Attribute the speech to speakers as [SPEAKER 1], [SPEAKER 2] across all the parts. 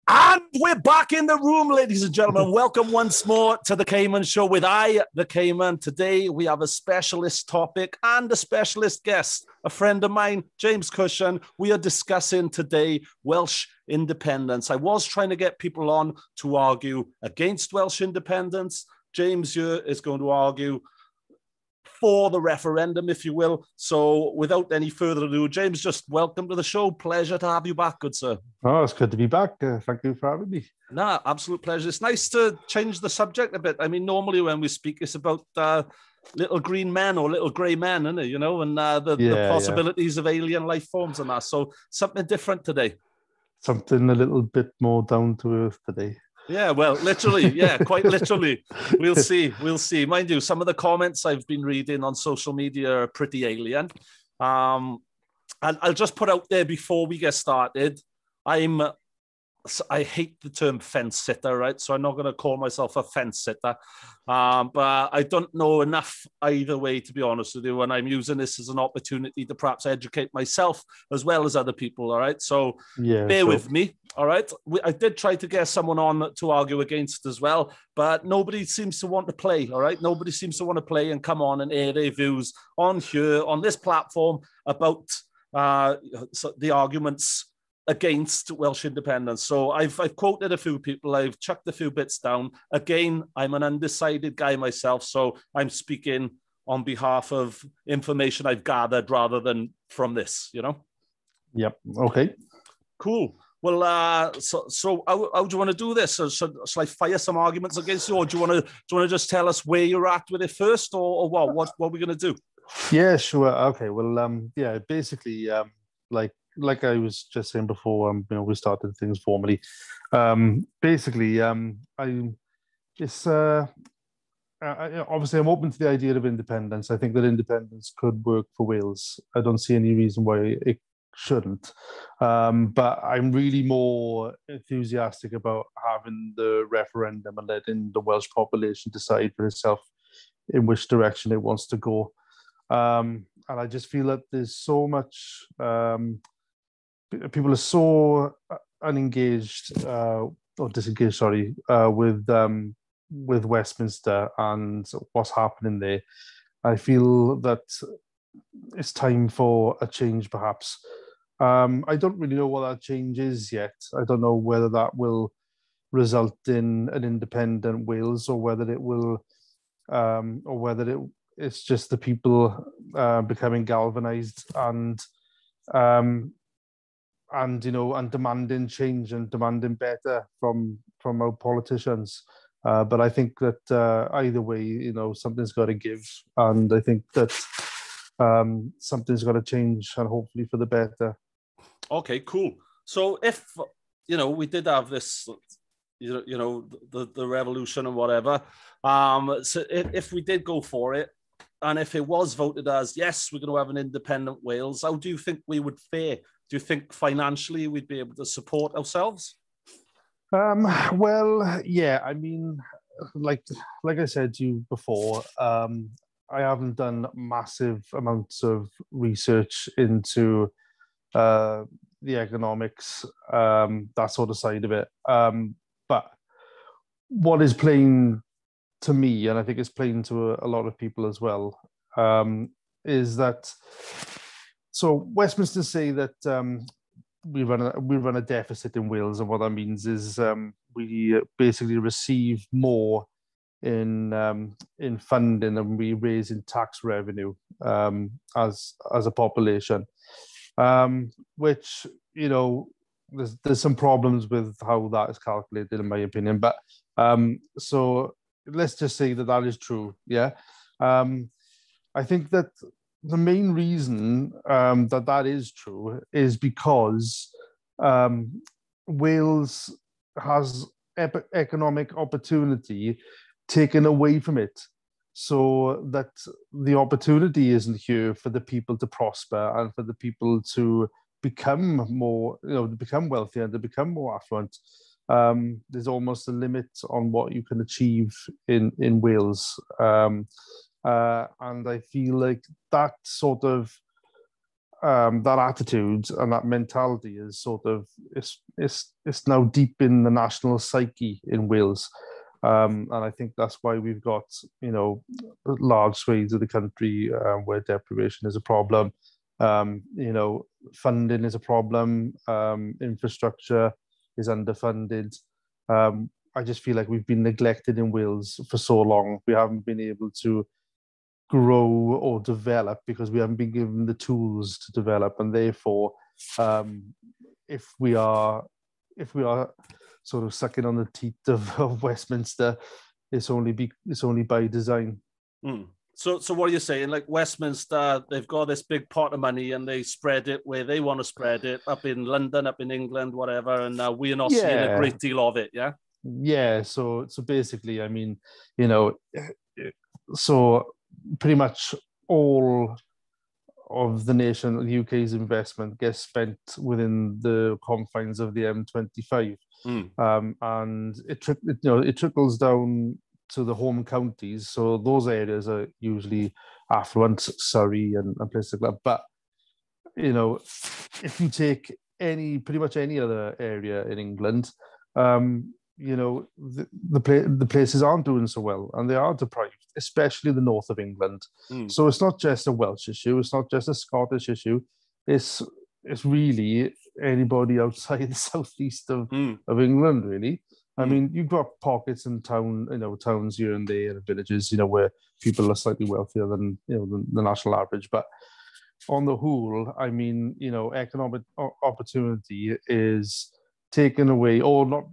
[SPEAKER 1] And we're back in the room, ladies and gentlemen. Welcome once more to the Caiman Show with the Caiman. Today, we have a specialist topic and a specialist guest, a friend of mine, James Cushen. We are discussing today Welsh independence. I was trying to get people on to argue against Welsh independence. James here is going to argue for the referendum, if you will. So without any further ado, James, just welcome to the show. Pleasure to have you back, good sir.
[SPEAKER 2] Oh, it's good to be back. Thank you for having me.
[SPEAKER 1] Nah, absolute pleasure. It's nice to change the subject a bit. I mean, normally when we speak, it's about little green men or little grey men, isn't it? You know, and the possibilities of alien life forms and that. So something different today.
[SPEAKER 2] Something a little bit more down to earth today.
[SPEAKER 1] Yeah, well, literally, yeah, quite literally. We'll see. Mind you, some of the comments I've been reading on social media are pretty alien. And I'll just put out there before we get started, I hate the term fence sitter, right? So I'm not going to call myself a fence sitter. But I don't know enough either way, to be honest with you. And I'm using this as an opportunity to perhaps educate myself as well as other people, all right? So bear with me, all right? I did try to get someone on to argue against as well, but nobody seems to want to play, all right? Nobody seems to want to play and come on and air their views on here, on this platform about the arguments against Welsh independence. So I've quoted a few people, I've chucked a few bits down. Again, I'm an undecided guy myself, so I'm speaking on behalf of information I've gathered rather than from this, you know?
[SPEAKER 2] Yep, okay.
[SPEAKER 1] Cool. Well, so how do you want to do this? So shall I fire some arguments against you, or do you want to just tell us where you're at with it first, or what are we going to do?
[SPEAKER 2] Yeah, sure. Okay, well, basically, like I was just saying before, we started things formally. Obviously, I'm open to the idea of independence. I think that independence could work for Wales. I don't see any reason why it shouldn't. But I'm really more enthusiastic about having the referendum and letting the Welsh population decide for itself in which direction it wants to go. And I just feel that there's so much. People are so unengaged or disengaged, with Westminster and what's happening there. I feel that it's time for a change, perhaps. I don't really know what that change is yet. I don't know whether that will result in an independent Wales or whether it will, it's just the people becoming galvanized and demanding change and demanding better from our politicians. But I think that either way, something's got to give, and I think that something's got to change, and hopefully for the better.
[SPEAKER 1] Okay, cool. So if we did have this, the revolution and whatever, so if we did go for it, and if it was voted as yes, we're going to have an independent Wales, how do you think we would fare? Do you think financially we'd be able to support ourselves?
[SPEAKER 2] Well, yeah. I mean, like I said to you before, I haven't done massive amounts of research into the economics, that sort of side of it. But what is plain to me, and I think it's plain to a lot of people as well, is that. So Westminster say that we run a deficit in Wales, and what that means is we basically receive more in funding than we raise in tax revenue as a population, which there's some problems with how that is calculated, in my opinion. But so let's just say that is true. Yeah, I think that. The main reason that is true is because Wales has economic opportunity taken away from it, so that the opportunity isn't here for the people to prosper and for the people to become more, become wealthier and to become more affluent. There's almost a limit on what you can achieve in Wales. And I feel like that sort of that attitude and that mentality is sort of it's now deep in the national psyche in Wales. And I think that's why we've got, large swathes of the country where deprivation is a problem. Funding is a problem. Infrastructure is underfunded. I just feel like we've been neglected in Wales for so long. We haven't been able to grow or develop because we haven't been given the tools to develop, and therefore, if we are sort of sucking on the teeth of Westminster, it's only by design.
[SPEAKER 1] So what are you saying? Like Westminster, they've got this big pot of money and they spread it where they want to spread it, up in London, up in England, whatever, and now we're not seeing a great deal of it, yeah?
[SPEAKER 2] Yeah, so basically, I mean, so pretty much all of the nation, the UK's investment gets spent within the confines of the M25, and it trickles down to the home counties. So those areas are usually affluent, Surrey and places like that. But if you take pretty much any other area in England, the places aren't doing so well, and they are deprived, especially the north of England. So it's not just a Welsh issue, it's not just a Scottish issue. It's really anybody outside the southeast of England, really. I mean, you've got pockets in towns here and there, and villages, where people are slightly wealthier than the national average. But on the whole, I mean, economic opportunity is taken away, or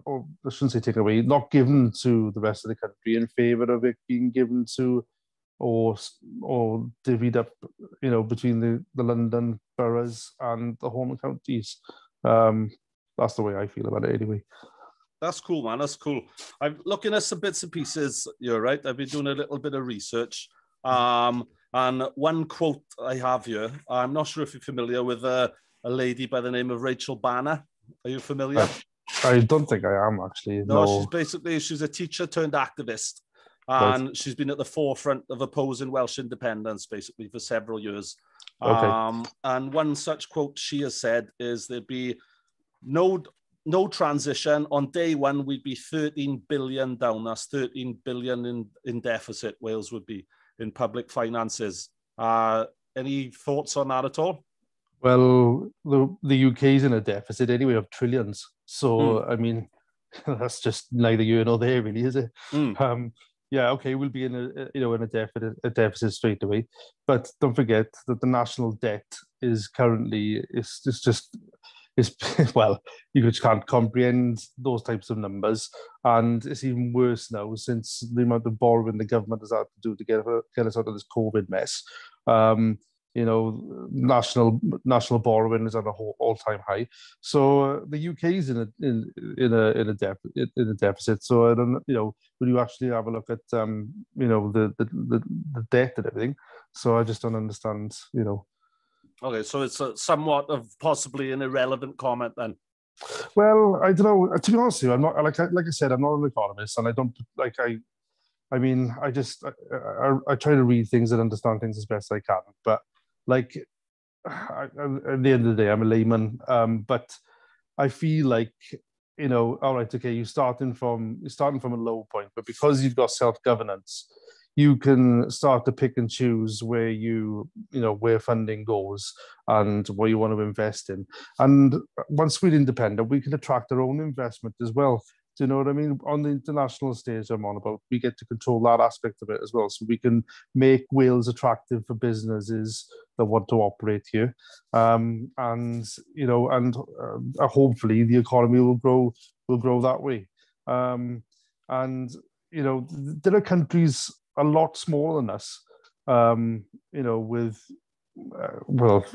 [SPEAKER 2] I shouldn't say taken away, not given to the rest of the country in favour of it being given to or divvied up, between the London boroughs and the home counties. That's the way I feel about it, anyway.
[SPEAKER 1] That's cool, man. That's cool. I'm looking at some bits and pieces. You're right. I've been doing a little bit of research. And one quote I have here, I'm not sure if you're familiar with a lady by the name of Rachel Banner. Are you familiar?
[SPEAKER 2] I don't think I am, actually.
[SPEAKER 1] No. She's a teacher turned activist. And she's been at the forefront of opposing Welsh independence, basically, for several years.
[SPEAKER 2] Okay.
[SPEAKER 1] And one such quote she has said is there'd be no transition. On day one, we'd be 13 billion down. That's 13 billion in deficit Wales would be in public finances. Any thoughts on that at all?
[SPEAKER 2] Well, the UK's in a deficit anyway of trillions. So, I mean, that's just neither here nor there, really, is it? Yeah, okay, we'll be in a deficit straight away. But don't forget that the national debt is currently well, you just can't comprehend those types of numbers, and it's even worse now since the amount of borrowing the government has had to do to get us out of this COVID mess. National borrowing is at an all-time high. So the UK is in a deficit. So I don't, will you actually have a look at the debt and everything? So I just don't understand,
[SPEAKER 1] Okay, so it's somewhat of possibly an irrelevant comment then.
[SPEAKER 2] Well, I don't know. To be honest with you, I'm not like I said, I'm not an economist, and I don't like I mean, I try to read things and understand things as best I can. But at the end of the day, I'm a layman. But I feel like all right, okay, you're starting from a low point, but because you've got self-governance, you can start to pick and choose where where funding goes and what you want to invest in. And once we're independent, we can attract our own investment as well. Do you know what I mean? On the international stage I'm on about, we get to control that aspect of it as well. So we can make Wales attractive for businesses that want to operate here. Hopefully the economy will grow that way. There are countries a lot smaller than us, with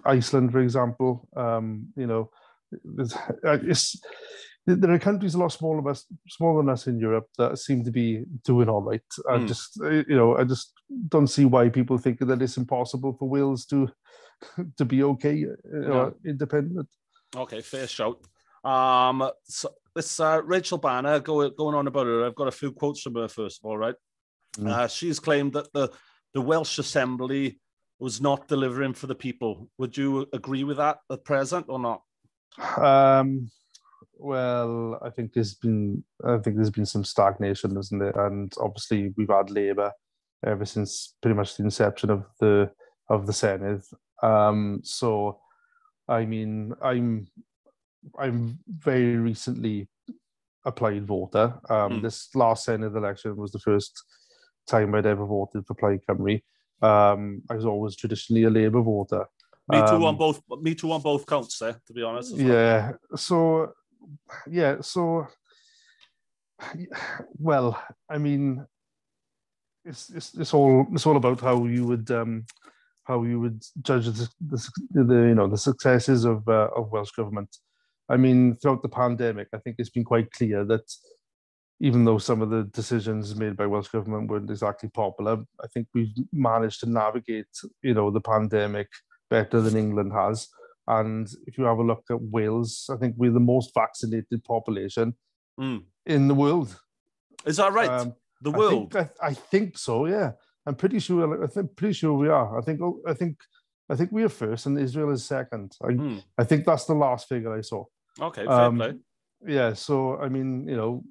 [SPEAKER 2] Iceland, for example. There are countries a lot smaller than us in Europe that seem to be doing all right. I just don't see why people think that it's impossible for Wales to be okay, independent. Okay,
[SPEAKER 1] fair shout. So this Rachel Banner going on about her. I've got a few quotes from her first of all, right? She's claimed that the Welsh Assembly was not delivering for the people. Would you agree with that at present or not?
[SPEAKER 2] Well, I think there's been some stagnation, isn't there? And obviously we've had Labour ever since pretty much the inception of the Senedd. So I mean, I'm very recently applied voter. This last Senedd election was the first time I'd ever voted for Plaid Cymru. I was always traditionally a Labour voter.
[SPEAKER 1] Me too on both. Me too on both counts. There, to be honest. As well.
[SPEAKER 2] Yeah. So, yeah. So, well, I mean, it's all about how you would judge the successes of Welsh government. I mean, throughout the pandemic, I think it's been quite clear that even though some of the decisions made by Welsh government weren't exactly popular, I think we've managed to navigate, the pandemic better than England has. And if you have a look at Wales, I think we're the most vaccinated population in the world.
[SPEAKER 1] Is that right? The world?
[SPEAKER 2] I think so. Yeah, I'm pretty sure. Pretty sure we are. I think we are first, and Israel is second. I think that's the last figure I saw.
[SPEAKER 1] Okay, fair play.
[SPEAKER 2] Yeah. So I mean,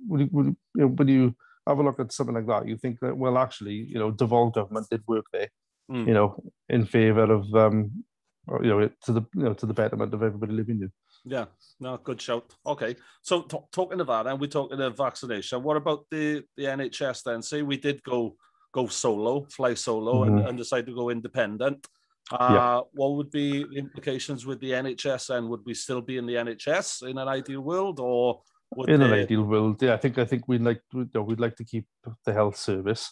[SPEAKER 2] when you have a look at something like that, you think that, well, actually, devolved government did work there. In favour of to the betterment of everybody living here.
[SPEAKER 1] Yeah, no, good shout. Okay, so talking of that, and we're talking of vaccination. What about the NHS then? Say we did go solo, fly solo, and decide to go independent. What would be the implications with the NHS? And would we still be in the NHS in an ideal world, or
[SPEAKER 2] an ideal world? Yeah, I think we'd like to keep the health service.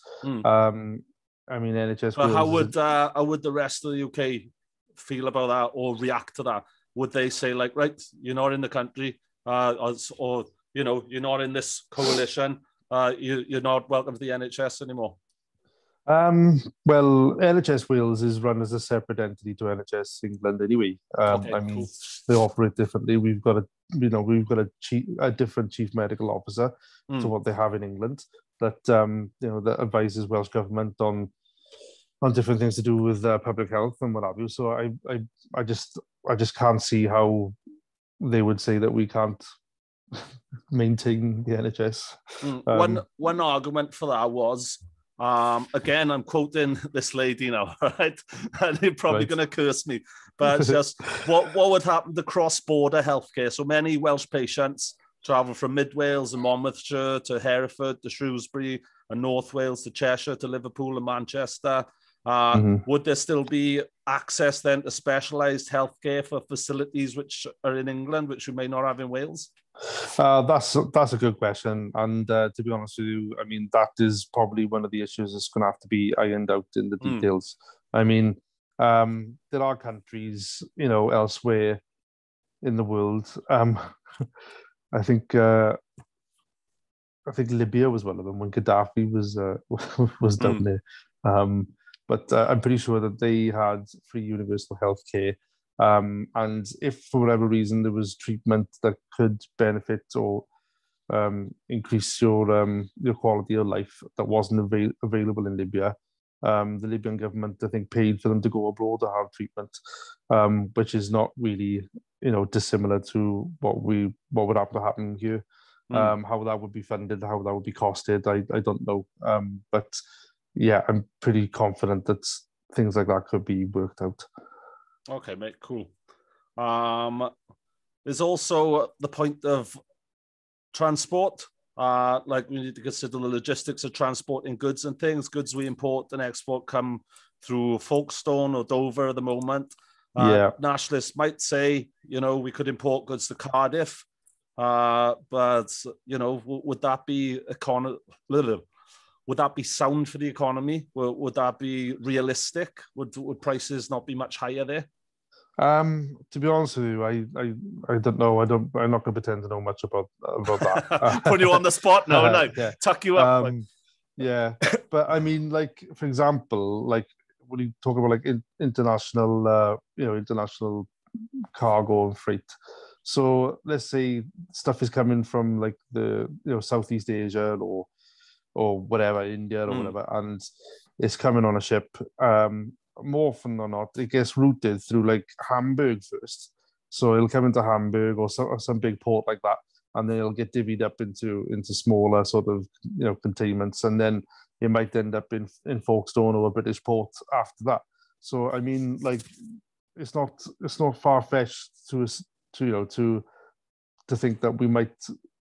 [SPEAKER 2] I mean, NHS.
[SPEAKER 1] But how would the rest of the UK feel about that or react to that? Would they say, like, right, you're not in the country, or you're not in this coalition, you're not welcome to the NHS anymore?
[SPEAKER 2] Well, NHS Wales is run as a separate entity to NHS England anyway. I mean, cool. They operate differently. We've got a different chief medical officer to what they have in England that that advises Welsh government on different things to do with public health and what have you. So I just can't see how they would say that we can't maintain the NHS.
[SPEAKER 1] One argument for that was, again, I'm quoting this lady now, right? And you're probably going to curse me, but it's just what would happen to cross-border healthcare? So many Welsh patients travel from Mid Wales and Monmouthshire to Hereford to Shrewsbury and North Wales to Cheshire to Liverpool and Manchester. Would there still be access then to specialised healthcare for facilities which are in England, which we may not have in Wales?
[SPEAKER 2] That's a good question, and to be honest with you, I mean, that is probably one of the issues that's going to have to be ironed out in the details. I mean, there are countries, elsewhere in the world. I think Libya was one of them when Gaddafi was down there. But I'm pretty sure that they had free universal health care. And if for whatever reason there was treatment that could benefit or increase your quality of life that wasn't available in Libya, the Libyan government, I think, paid for them to go abroad to have treatment, which is not really, dissimilar to what would have to happen here. How that would be funded, how that would be costed, I don't know. But yeah, I'm pretty confident that things like that could be worked out.
[SPEAKER 1] Okay, mate, cool. There's also the point of transport. Like we need to consider the logistics of transporting goods and things. Goods we import and export come through Folkestone or Dover at the moment. Nationalists might say, we could import goods to Cardiff, but would that be would that be sound for the economy? Would that be realistic? Would prices not be much higher there?
[SPEAKER 2] To be honest with you, I don't know. I'm not going to pretend to know much about that.
[SPEAKER 1] Put you on the spot now, tuck you up.
[SPEAKER 2] Yeah, but I mean, like, for example, like when you talk about like international cargo and freight. So let's say stuff is coming from like the Southeast Asia or whatever, India or whatever, and it's coming on a ship. more often than not, it gets routed through like Hamburg first. So it'll come into Hamburg or some big port like that, and then it'll get divvied up into smaller sort of containments, and then it might end up in Folkestone or a British port after that. So I mean, like, it's not far fetched to think that we might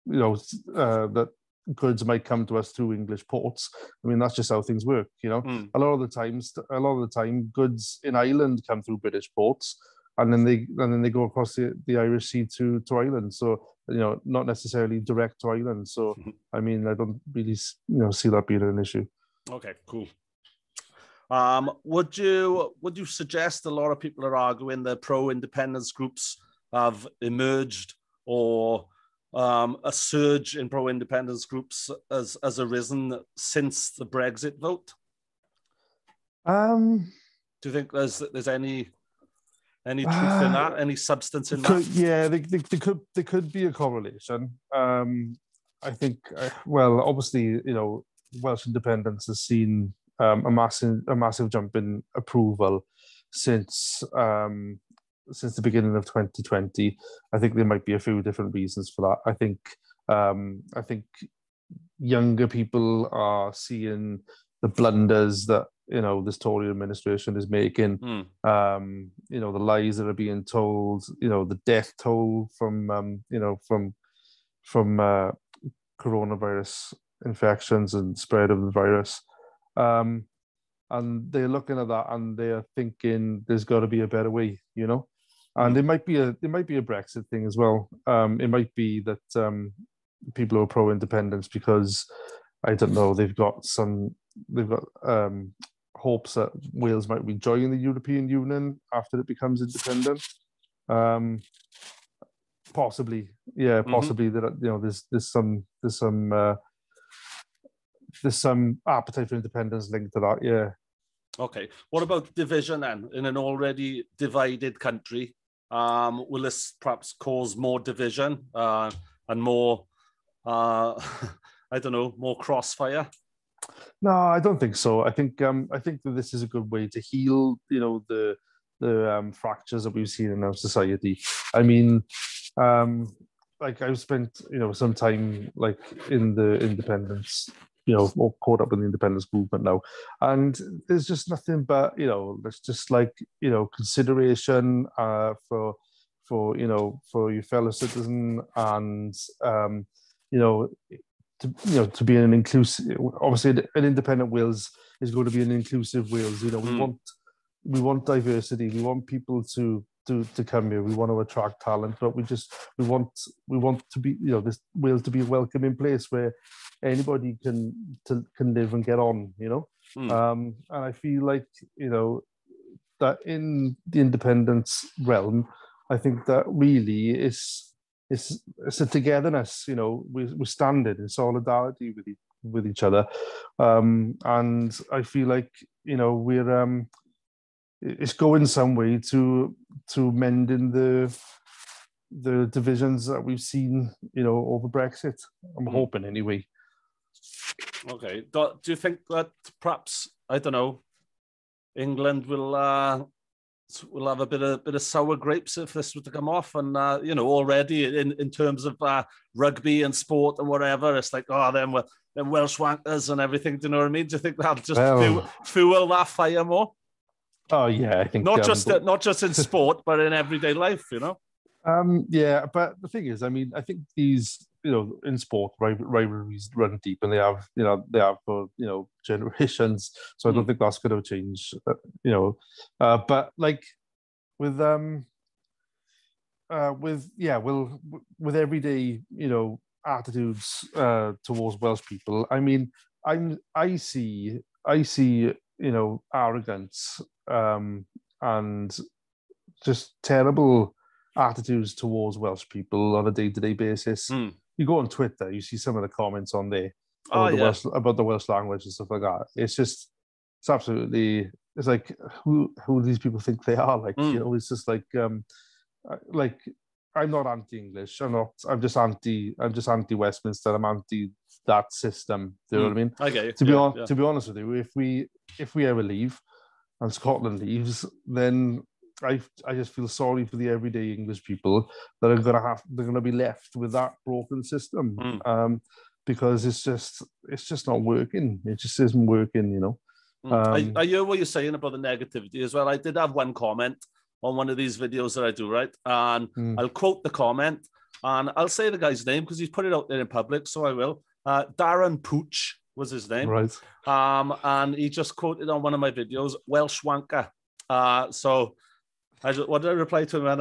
[SPEAKER 2] that goods might come to us through English ports. I mean, that's just how things work. A lot of the time, goods in Ireland come through British ports, and then they go across the Irish Sea to Ireland. So not necessarily direct to Ireland. So I mean, I don't really see that being an issue.
[SPEAKER 1] Okay, cool. Would you suggest, a lot of people are arguing that pro-independence groups have emerged, or a surge in pro-independence groups has arisen since the Brexit vote? Do you think there's any truth in that? Any substance in that?
[SPEAKER 2] Yeah, there could be a correlation. I think, well, obviously, Welsh independence has seen a massive jump in approval since the beginning of 2020. I think there might be a few different reasons for that. I think younger people are seeing the blunders that this Tory administration is making. The lies that are being told. The death toll from coronavirus infections and spread of the virus. And they're looking at that and they're thinking there's got to be a better way, And it might be a Brexit thing as well. It might be that people are pro-independence because, I don't know, they've got hopes that Wales might rejoin the European Union after it becomes independent. Possibly, yeah, possibly that there's some appetite for independence linked to that. Yeah.
[SPEAKER 1] Okay. What about division then? In an already divided country, will this perhaps cause more division and more, I don't know, more crossfire?
[SPEAKER 2] No, I don't think so. I think that this is a good way to heal, the fractures that we've seen in our society. I mean, like, I've spent some time like in the independence, or caught up in the independence movement now, and there's just nothing but there's just like consideration for your fellow citizen, and to be an inclusive. Obviously, an independent Wales is going to be an inclusive Wales. We want diversity. We want people to come here. We want to attract talent, but we want to be this Wales to be a welcoming place where anybody can live and get on. And I feel like that in the independence realm, I think that really it's a togetherness. We're standing in solidarity with each other, and I feel like we're it's going some way to mending the divisions that we've seen over Brexit. I'm hoping anyway.
[SPEAKER 1] Okay. Do you think that perhaps, I don't know, England will have a bit of sour grapes if this were to come off, and already in terms of rugby and sport and whatever, it's like, them Welsh wankers and everything. Do you know what I mean? Do you think that'll just fuel that fire more?
[SPEAKER 2] Oh yeah, I think
[SPEAKER 1] not just in sport, but in everyday life.
[SPEAKER 2] Yeah, but the thing is, I mean, I think these in sport rivalries run deep, and they have for generations. So I don't think that's going to change. But like with everyday attitudes towards Welsh people. I mean, I see arrogance and just terrible attitudes towards Welsh people on a day-to-day basis. You go on Twitter, you see some of the comments on there about the Welsh language and stuff like that. It's absolutely, it's like, who do these people think they are? Like, it's just like I'm not anti-English. I'm just anti-Westminster. I'm anti that system. Do you know what I mean?
[SPEAKER 1] I get you.
[SPEAKER 2] To be honest with you, if we ever leave, and Scotland leaves, then I just feel sorry for the everyday English people that are they're gonna be left with that broken system, because it's just not working. It just isn't working, you know.
[SPEAKER 1] I hear what you're saying about the negativity as well. I did have one comment on one of these videos that I do, right? And I'll quote the comment, and I'll say the guy's name because he's put it out there in public, so I will. Darren Pooch was his name.
[SPEAKER 2] Right.
[SPEAKER 1] And he just quoted on one of my videos, Welsh wanker. So what did I reply to him?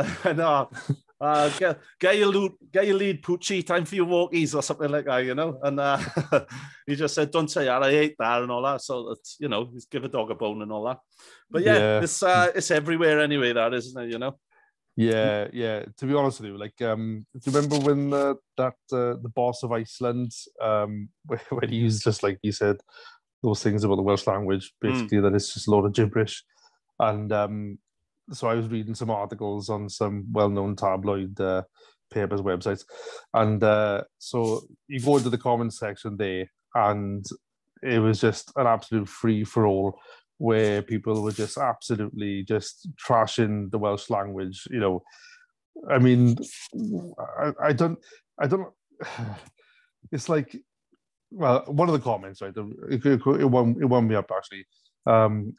[SPEAKER 1] Get your lead, Poochie, time for your walkies or something like that, you know? And he just said, don't say that, I hate that and all that. So, it's, you know, he's give a dog a bone and all that. But yeah. It's everywhere anyway, that, isn't it, you know?
[SPEAKER 2] Yeah. To be honest with you, like, do you remember when the boss of Iceland, when he was just like you said, those things about the Welsh language, basically that it's just a lot of gibberish, and so I was reading some articles on some well-known tabloid papers websites, and so you go into the comments section there, and it was just an absolute free-for-all where people were just absolutely just trashing the Welsh language. You know, I mean, I don't. It's like, well, one of the comments, right? It won me up actually.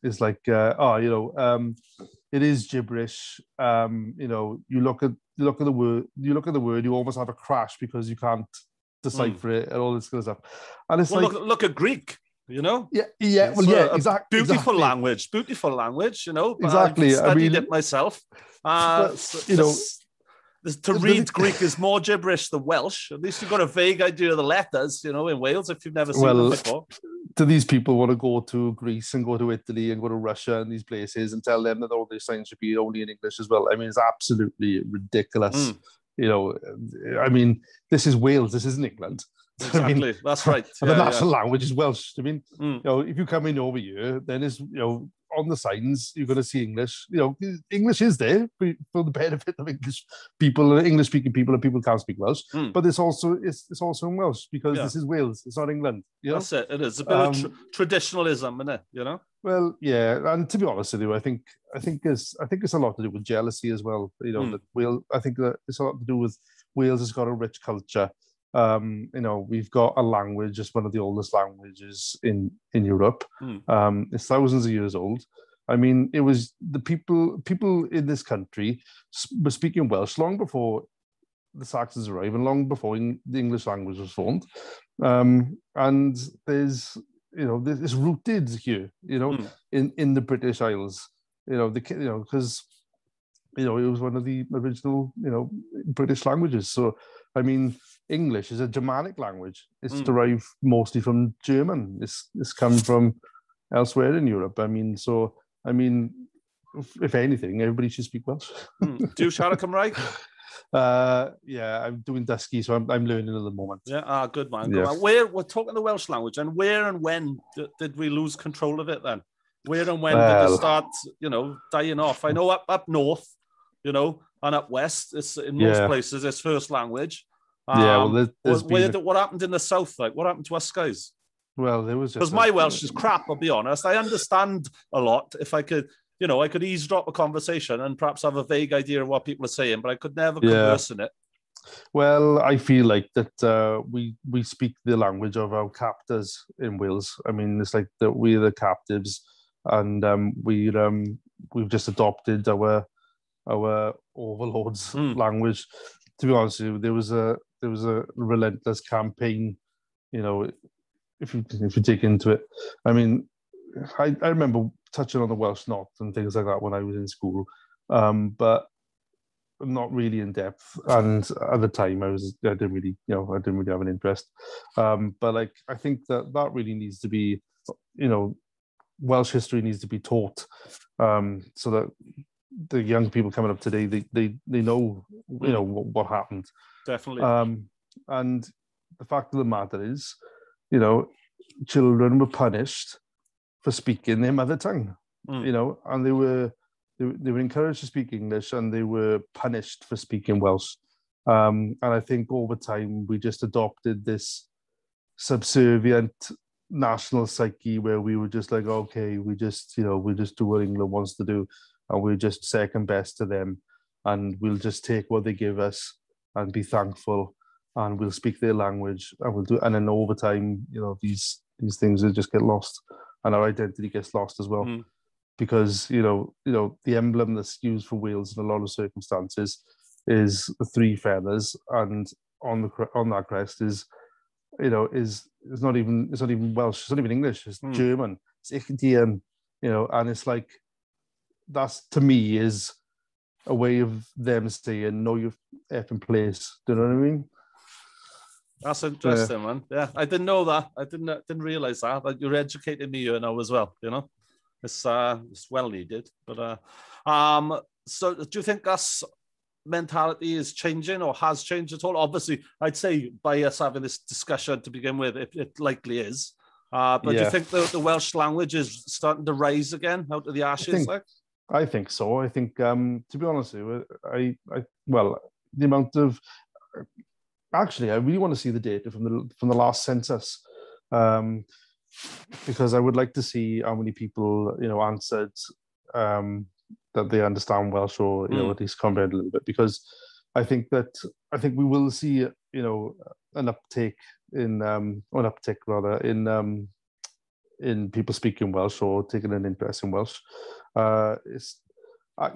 [SPEAKER 2] Is like, it is gibberish. You know, you look at the word, you almost have a crash because you can't decipher it and all this kind of stuff. And it's
[SPEAKER 1] look at Greek. You know,
[SPEAKER 2] exactly.
[SPEAKER 1] Beautiful language, you know.
[SPEAKER 2] Exactly.
[SPEAKER 1] I've studied it myself.
[SPEAKER 2] You know,
[SPEAKER 1] to read Greek is more gibberish than Welsh. At least you've got a vague idea of the letters, you know, in Wales if you've never seen them before.
[SPEAKER 2] Do these people want to go to Greece and go to Italy and go to Russia and these places and tell them that all their signs should be only in English as well? I mean, it's absolutely ridiculous. You know, I mean, this is Wales. This isn't England.
[SPEAKER 1] Exactly, I mean, that's right.
[SPEAKER 2] The national language is Welsh. I mean, you know, if you come in over here, then it's, you know, on the signs you're going to see English. You know, English is there for the benefit of English people, English-speaking people, and people who can't speak Welsh. But it's also in Welsh because this is Wales. It's not England. You know?
[SPEAKER 1] That's it. It is a bit of traditionalism, isn't it? You know.
[SPEAKER 2] Well, yeah, and to be honest with you, I think it's a lot to do with jealousy as well. You know, I think that it's a lot to do with Wales has got a rich culture. You know, we've got a language, it's one of the oldest languages in Europe. It's thousands of years old. I mean, it was the people in this country were speaking Welsh long before the Saxons arrived and long before the English language was formed. And there's, you know, it's rooted here, you know, in the British Isles, you know, because, you know, it was one of the original, you know, British languages. So, I mean, English is a Germanic language. It's derived mostly from German. It's come from elsewhere in Europe. I mean, if anything, everybody should speak Welsh.
[SPEAKER 1] Do you siarad Cymraeg?
[SPEAKER 2] Yeah, I'm doing Dusky, so I'm learning at the moment.
[SPEAKER 1] Yeah, good man. Good man. We're talking the Welsh language, and where and when did we lose control of it then? Where and when did it start, you know, dying off? I know up north, you know, and up west, it's in most places it's first language. What happened in the south? Like, what happened to us guys?
[SPEAKER 2] Well, there was
[SPEAKER 1] because my Welsh is crap. I'll be honest. I understand a lot. If I could, you know, I could eavesdrop a conversation and perhaps have a vague idea of what people are saying, but I could never converse in it.
[SPEAKER 2] Well, I feel like that we speak the language of our captors in Wales. I mean, it's like that we're the captives, and we've just adopted our overlords' language. To be honest with you, there was a relentless campaign. You know, if you dig into it, I mean, I remember touching on the Welsh Not and things like that when I was in school, but not really in depth. And at the time, I didn't really have an interest. But like, I think that really needs to be, you know, Welsh history needs to be taught, so that the young people coming up today, they know, you know, what happened.
[SPEAKER 1] Definitely.
[SPEAKER 2] And the fact of the matter is, you know, children were punished for speaking their mother tongue, you know, and they were encouraged to speak English, and they were punished for speaking Welsh. And I think over time we just adopted this subservient national psyche where we were just like, okay, we just do what England wants to do, and we're just second best to them, and we'll just take what they give us and be thankful, and we'll speak their language, and we'll do. And then over time, these things will just get lost, and our identity gets lost as well, because the emblem that's used for Wales in a lot of circumstances is the three feathers, and on that crest is it's not even Welsh, it's not even English, it's German, it's Ich Dien, and it's like, that's, to me, is a way of them saying, know your effing place. Do you know what I mean?
[SPEAKER 1] That's interesting, man. Yeah, I didn't know that. I didn't realize that. But you're educating me here now as well. It's well needed. But so do you think that's mentality is changing or has changed at all? Obviously, I'd say by us having this discussion to begin with, it likely is. But do you think the Welsh language is starting to rise again out of the ashes?
[SPEAKER 2] I think so. I think, to be honest with you, the amount of, actually, I really want to see the data from the last census, because I would like to see how many people answered that they understand Welsh, or at least comprehend a little bit, because I think we will see an uptake in people speaking Welsh or taking an interest in Welsh. I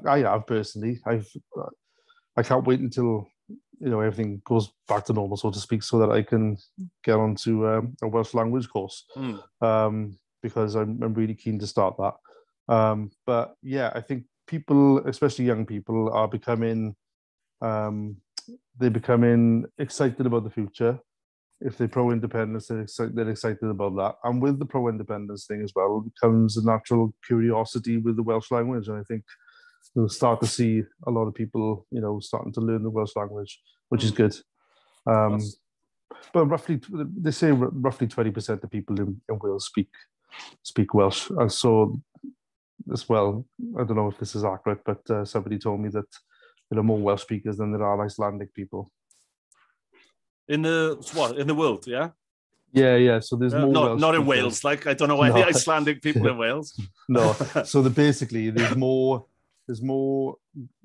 [SPEAKER 2] have personally. I can't wait until everything goes back to normal, so to speak, so that I can get onto a Welsh language course, because I'm really keen to start that. But yeah, I think people, especially young people, are becoming excited about the future. If they're pro-independence, they're excited about that. And with the pro-independence thing as well, comes a natural curiosity with the Welsh language. And I think we'll start to see a lot of people, starting to learn the Welsh language, which is good. But they say roughly 20% of people in Wales speak Welsh. And so, as well, I don't know if this is accurate, but somebody told me that there are more Welsh speakers than there are Icelandic people.
[SPEAKER 1] In the world, yeah?
[SPEAKER 2] Yeah. So there's more Welsh
[SPEAKER 1] not in
[SPEAKER 2] speakers.
[SPEAKER 1] Wales. Like, I don't know any Icelandic people in Wales.
[SPEAKER 2] No. So basically there's more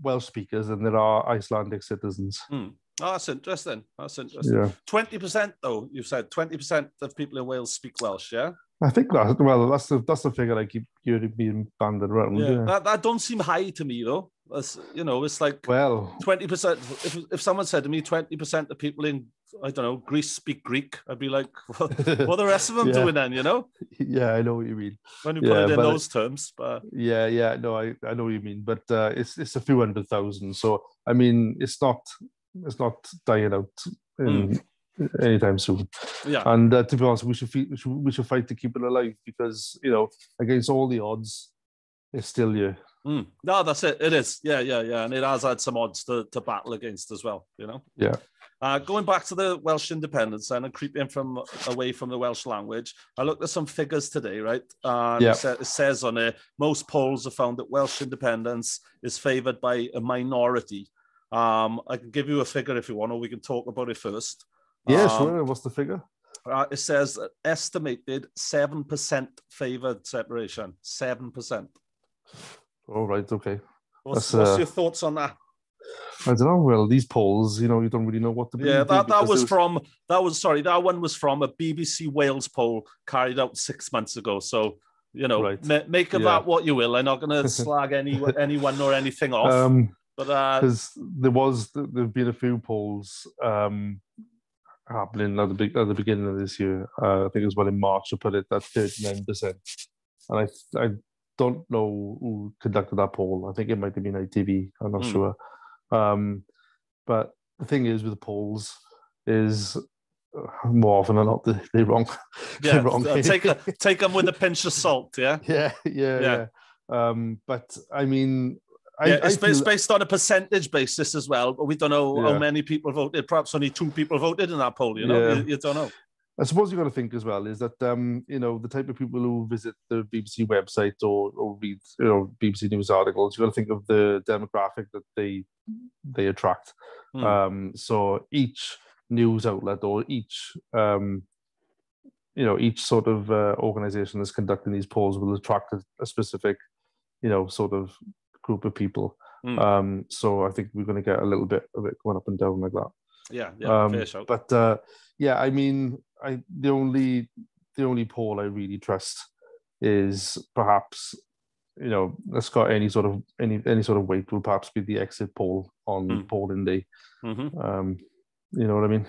[SPEAKER 2] Welsh speakers than there are Icelandic citizens.
[SPEAKER 1] Oh, that's interesting. Yeah. 20% though, you said 20% of people in Wales speak Welsh, yeah?
[SPEAKER 2] I think that's the figure I keep hearing being banded around.
[SPEAKER 1] Yeah. That don't seem high to me though. It's like 20%. If someone said to me 20% of people in, I don't know, Greece speak Greek, I'd be like, what are the rest of them doing then?
[SPEAKER 2] Yeah, I know what you mean.
[SPEAKER 1] When you put it in those terms, but
[SPEAKER 2] yeah, no, I know what you mean. But it's a few 100,000. So I mean, it's not dying out anytime soon.
[SPEAKER 1] Yeah.
[SPEAKER 2] And to be honest, we should fight to keep it alive, because against all the odds, it's still here.
[SPEAKER 1] No, that's it. It is. Yeah. And it has had some odds to battle against as well,
[SPEAKER 2] Yeah.
[SPEAKER 1] Going back to the Welsh independence then, and creeping away from the Welsh language, I looked at some figures today, right? It says on there, most polls have found that Welsh independence is favoured by a minority. I can give you a figure if you want, or we can talk about it first.
[SPEAKER 2] Yeah, sure. What's the figure?
[SPEAKER 1] It says estimated 7% favoured separation. 7%.
[SPEAKER 2] Oh, right. Okay.
[SPEAKER 1] What's your thoughts on that?
[SPEAKER 2] I don't know. Well, these polls, you don't really know what to believe.
[SPEAKER 1] Yeah, that one was from a BBC Wales poll carried out 6 months ago. So, make of that what you will. I'm not going to slag anyone or anything off.
[SPEAKER 2] Because there've been a few polls happening at the beginning of this year. I think it was in March. I put it at 39%, and I don't know who conducted that poll. I think it might have been ITV. I'm not sure. But the thing is with the polls is more often than not they're wrong.
[SPEAKER 1] Yeah, they're wrong. Take them with a pinch of salt. Yeah.
[SPEAKER 2] Yeah. But I mean.
[SPEAKER 1] It's based on a percentage basis as well, but we don't know how many people voted. Perhaps only 2 people voted in that poll, you don't know.
[SPEAKER 2] I suppose you've got to think as well is that, the type of people who visit the BBC website or read, BBC news articles, you've got to think of the demographic that they attract. So each news outlet or each each sort of organization that's conducting these polls will attract a specific, sort of group of people. So I think we're going to get a little bit of it going up and down like that.
[SPEAKER 1] Yeah, fair shout.
[SPEAKER 2] But yeah, I mean, the only poll I really trust is perhaps, that's got any sort of weight, will perhaps be the exit poll on polling day. You know what I mean?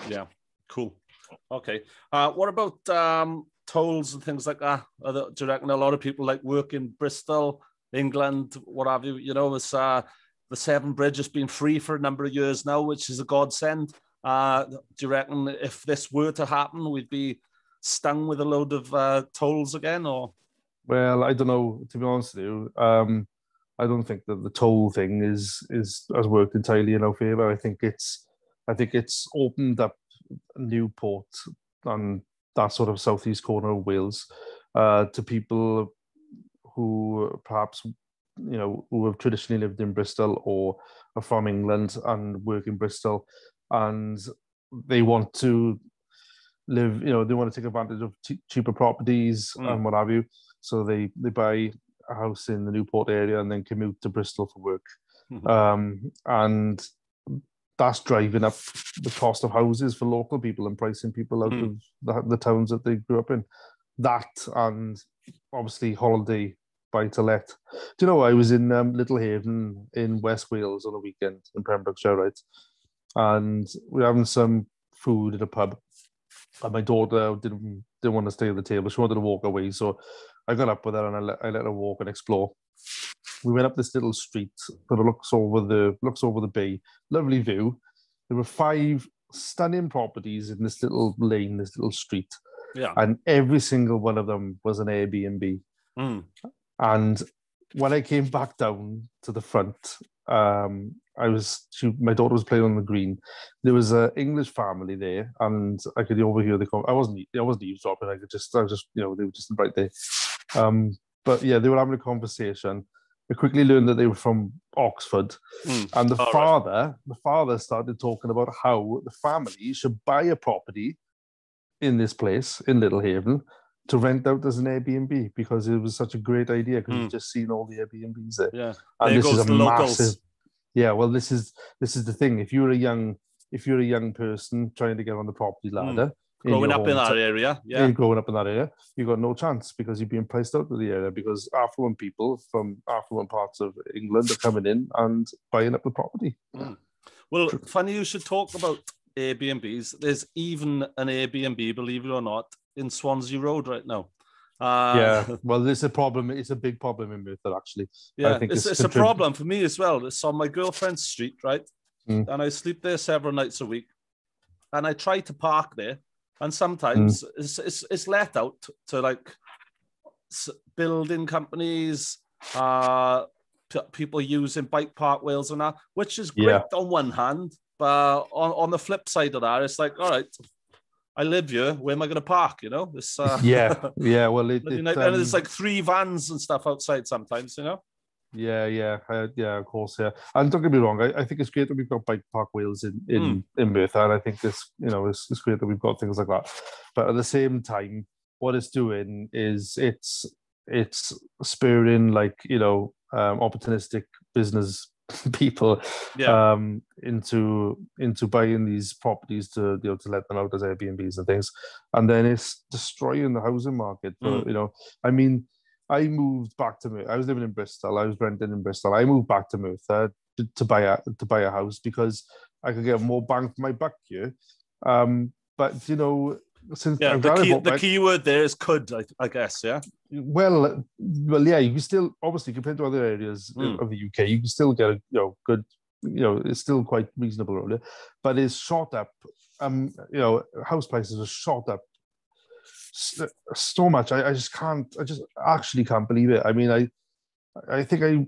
[SPEAKER 1] Yeah, cool. Okay. What about tolls and things like that? Do you reckon a lot of people like work in Bristol, England, what have you? It's the Severn Bridge has been free for a number of years now, which is a godsend. Do you reckon if this were to happen, we'd be stung with a load of tolls again, or? Well,
[SPEAKER 2] I don't know. To be honest with you, I don't think that the toll thing has worked entirely in our favour. I think it's opened up Newport and that sort of southeast corner of Wales to people who perhaps who have traditionally lived in Bristol or are from England and work in Bristol, and they want to live, they want to take advantage of cheaper properties and what have you. So they buy a house in the Newport area and then commute to Bristol for work. And that's driving up the cost of houses for local people and pricing people out of the towns that they grew up in. That, and obviously holiday buy-to-let. Do you know, I was in Little Haven in West Wales on a weekend in Pembrokeshire, right? And we were having some food at a pub. And my daughter didn't want to stay at the table. She wanted to walk away. So I got up with her and I let her walk and explore. We went up this little street that looks over the bay. Lovely view. There were 5 stunning properties in this little lane, this little street.
[SPEAKER 1] Yeah.
[SPEAKER 2] And every single one of them was an Airbnb. And when I came back down to the front, my daughter was playing on the green. There was an English family there, and I could overhear the I wasn't eavesdropping. I was just, they were just right there. But yeah, they were having a conversation. I quickly learned that they were from Oxford, and the father started talking about how the family should buy a property in this place in Little Haven to rent out as an Airbnb because it was such a great idea because he's just seen all the Airbnbs there.
[SPEAKER 1] Yeah,
[SPEAKER 2] and this is a massive. Yeah, well, this is the thing. If you're a young person trying to get on the property ladder,
[SPEAKER 1] growing up in that area,
[SPEAKER 2] you've got no chance because you're being priced out of the area because affluent people from affluent parts of England are coming in and buying up the property.
[SPEAKER 1] Well, funny you should talk about Airbnbs. There's even an Airbnb, believe it or not, in Swansea Road right now.
[SPEAKER 2] Yeah, well, there's a problem. It's a big problem in Merthyr, actually.
[SPEAKER 1] Yeah, I think it's a problem for me as well. It's on my girlfriend's street, right? And I sleep there several nights a week. And I try to park there. And sometimes it's let out to like building companies, people using bike park wheels and that, which is great on one hand. But on the flip side of that, it's like, all right, I live here. Where am I going to park? This.
[SPEAKER 2] Yeah. Well,
[SPEAKER 1] and there's like 3 vans and stuff outside sometimes.
[SPEAKER 2] Yeah, of course, yeah. And don't get me wrong, I think it's great that we've got bike park wheels in Merthyr, and I think this, it's great that we've got things like that. But at the same time, what it's doing is it's spurring like opportunistic business people into buying these properties to to let them out as Airbnbs and things, and then it's destroying the housing market. But I mean, I moved back to Merthyr. I was living in Bristol. I was renting in Bristol. I moved back to Merthyr to buy a house because I could get more bang for my buck here. But since
[SPEAKER 1] the key word there is could, I guess, yeah.
[SPEAKER 2] Well, yeah. You can still, obviously, compared to other areas of the UK, you can still get a good. It's still quite reasonable around it, but it's shot up. House prices are shot up so much. I just actually can't believe it. I mean, I think I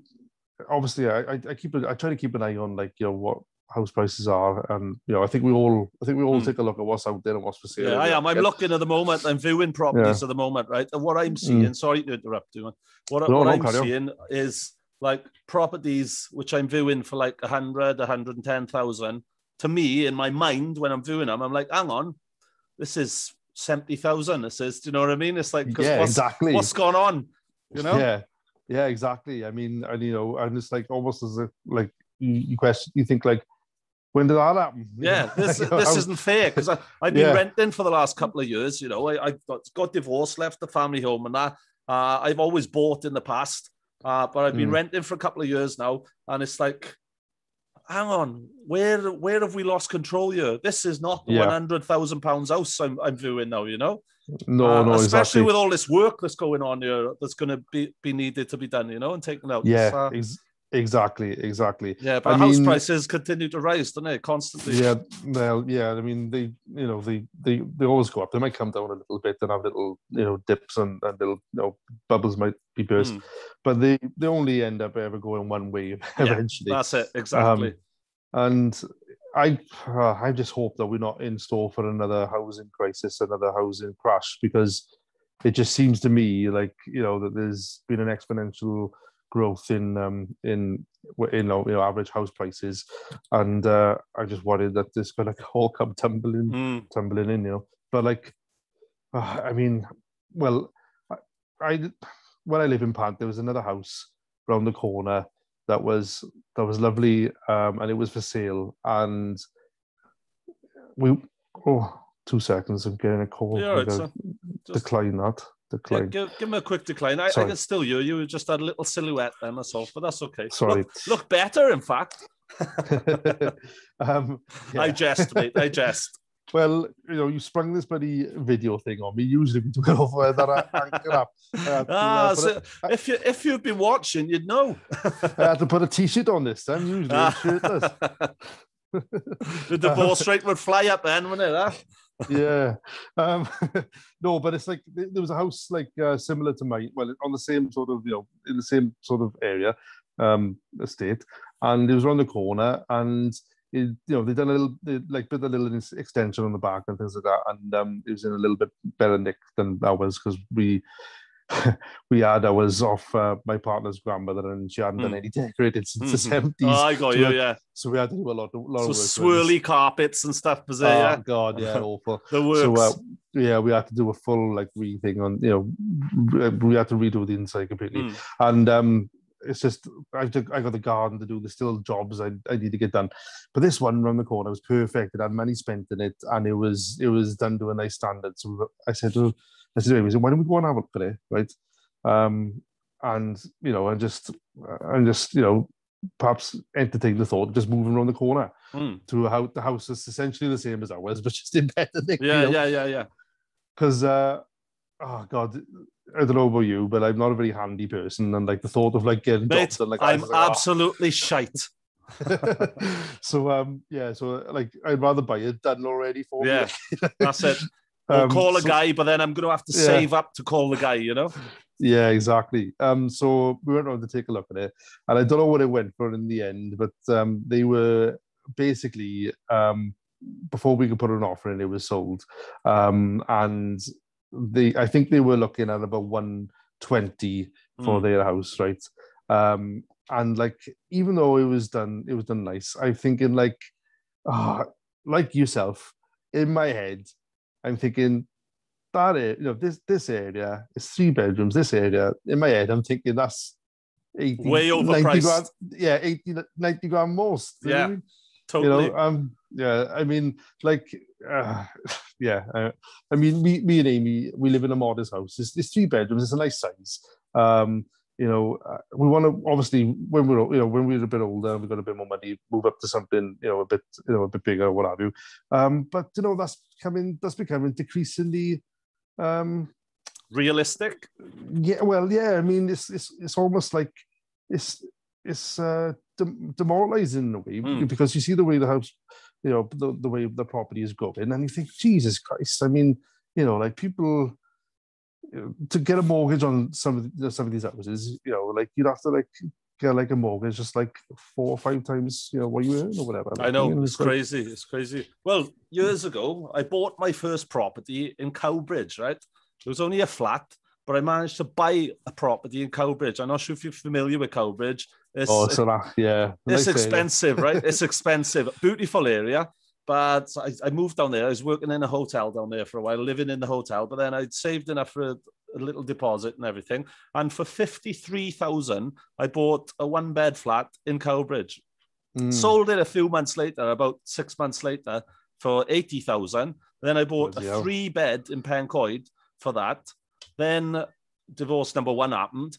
[SPEAKER 2] try to keep an eye on what house prices are, and I think we all take a look at what's out there and what's for sale.
[SPEAKER 1] Yeah, I am. I'm looking at the moment. I'm viewing properties at the moment, right? And what I'm seeing, sorry to interrupt you, what I'm seeing is like properties which I'm viewing for like 100, 110,000. To me, in my mind, when I'm viewing them, I'm like, hang on, this is 70,000. It says, do you know what I mean? It's like,
[SPEAKER 2] exactly.
[SPEAKER 1] What's going on? You know?
[SPEAKER 2] Yeah, exactly. I mean, and and it's like almost as if like you question, you think like, when did that happen?
[SPEAKER 1] Yeah, this isn't fair because I've been renting for the last couple of years. You know, I got divorced, left the family home, and that. I've always bought in the past, but I've been renting for a couple of years now, and it's like, hang on, where have we lost control here? This is not the £100,000 house I'm viewing now. You know,
[SPEAKER 2] no,
[SPEAKER 1] especially
[SPEAKER 2] exactly.
[SPEAKER 1] with all this work that's going on here, that's going to be needed to be done. You know, and taken out.
[SPEAKER 2] Yeah, exactly.
[SPEAKER 1] Yeah, but house prices continue to rise, don't they? Constantly.
[SPEAKER 2] Yeah, well, yeah. I mean, they always go up. They might come down a little bit and have little, dips and little, bubbles might be burst, but they only end up ever going one way eventually.
[SPEAKER 1] That's it, exactly.
[SPEAKER 2] And I just hope that we're not in store for another housing crisis, another housing crash, because it just seems to me like that there's been an exponential growth in average house prices, and I just worried that this could all come tumbling in, But like, I mean, well, I when I live in Pant, there was another house around the corner that was lovely, and it was for sale, and we 2 seconds, I'm getting a call.
[SPEAKER 1] Yeah, right, so
[SPEAKER 2] decline that. Decline.
[SPEAKER 1] Yeah, give me a quick decline. I can still hear you. You just had a little silhouette there myself, but that's okay.
[SPEAKER 2] Sorry.
[SPEAKER 1] Look better, in fact. I jest, mate. I jest.
[SPEAKER 2] Well, you sprung this bloody video thing on me. Usually we do it over that anchor up.
[SPEAKER 1] So if you've been watching, you'd know.
[SPEAKER 2] I had to put a t-shirt on this time. Usually I'm shirtless.
[SPEAKER 1] The divorce rate would fly up then, wouldn't it? Huh?
[SPEAKER 2] Yeah. No, but it's like there was a house like similar to mine, well, on the same sort of, in the same sort of area, estate, and it was around the corner, and they'd done a little extension on the back and things like that, and it was in a little bit better nick than ours because we had ours off my partner's grandmother, and she hadn't done any decorated since the 70s.
[SPEAKER 1] Oh, I got you, yeah.
[SPEAKER 2] So we had to do a lot of work.
[SPEAKER 1] Swirly carpets and stuff, was there, yeah?
[SPEAKER 2] God, yeah, awful.
[SPEAKER 1] The works.
[SPEAKER 2] So, we had to do a full, re-thing on, we had to redo the inside completely. And it's just, I got the garden to do, there's still jobs I need to get done. But this one around the corner was perfect. It had money spent in it, and it was done to a nice standard. So I said, why don't we go and have a look at it, right? And perhaps entertain the thought of just moving around the corner to the house that's essentially the same as ours, but just in better nick.
[SPEAKER 1] Yeah.
[SPEAKER 2] Because oh God, I don't know about you, but I'm not a very handy person, and the thought of getting jobs done,
[SPEAKER 1] I'm absolutely shite.
[SPEAKER 2] So I'd rather buy it done already for me.
[SPEAKER 1] Yeah, that's it. Or call a guy, but then I'm going to have to save up to call the guy,
[SPEAKER 2] Yeah, exactly. So we went around to take a look at it, and I don't know what it went for in the end, but they were basically, before we could put an offer in, it was sold. And I think they were looking at about 120 for their house, right? And even though it was done nice, I'm thinking like yourself, in my head, I'm thinking that this area is 3 bedrooms. This area, in my head, I'm thinking that's 80,
[SPEAKER 1] way overpriced.
[SPEAKER 2] 90 grand, 80, 90 grand most.
[SPEAKER 1] Yeah, totally.
[SPEAKER 2] I mean, I mean, me and Amy, we live in a modest house. It's 3 bedrooms. It's a nice size. We want to, obviously, when we're a bit older, we've got a bit more money, move up to something, a bit bigger, what have you. But that's becoming decreasingly
[SPEAKER 1] realistic.
[SPEAKER 2] Yeah, well, yeah. I mean, it's almost like it's demoralizing in a way because you see the way the house, the way the property is going, and you think, Jesus Christ. I mean, people. To get a mortgage on some of these houses, you'd have to get a mortgage just 4 or 5 times what you earn or whatever.
[SPEAKER 1] I know, it's crazy. It's crazy. Well, years ago, I bought my first property in Cowbridge. Right, it was only a flat, but I managed to buy a property in Cowbridge. I'm not sure if you're familiar with Cowbridge. It's
[SPEAKER 2] expensive, right?
[SPEAKER 1] It's expensive. Beautiful area. but I moved down there. I was working in a hotel down there for a while, living in the hotel, but then I'd saved enough for a little deposit and everything. And for 53,000, I bought a 1-bed flat in Cowbridge. Sold it a few months later, about 6 months later, for 80,000. Then I bought a 3-bed in Pencoed for that. Then divorce number 1 happened.